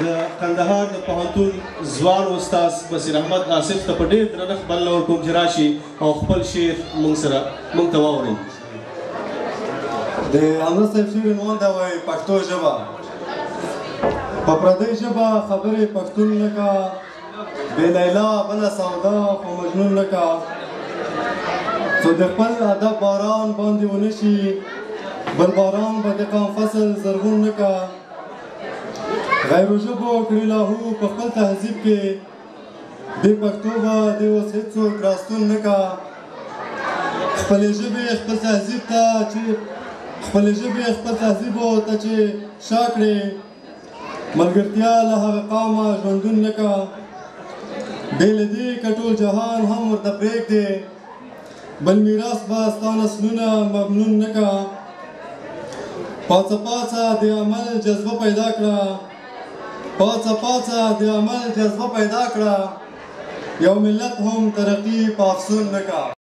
د کندهار د پوهنتون ځوان استاد بصیر احمد آصف ته په ډېر درنښت بلنه ورکوم چې راشي او خپل شعر موږ ته واوري. د حمزه صاحب شعر عنوان دا وایي پښتو ژبه. په پردۍ ژبه خبرې پښتون نه کا، بې لیلا بله سودا خو مجنون نه کا. څو د خپل ادب باران باندې ونه شي، بل باران به د قام فصل زرغون نه کا. غیرو ژبو کړي لاهو په خپل تهذیب کې، دې پښتو به دې اوس هېڅوک راستون نه کا. خپلې ژبې خپل تهذیب ته چې شا کړې، ملګرتیا له هغه قامه ژوندون نه کا. بې له دې که ټول جهان هم ورته پرېږدې، بل میراث به ستا نسلونه ممنون نه کا. پاڅه پاڅه د عمل جذبه پیدا کړه، پاڅه پاڅه د عمل جذبه پیدا کړه. یو ملت هم ترقي په افسون نه کا.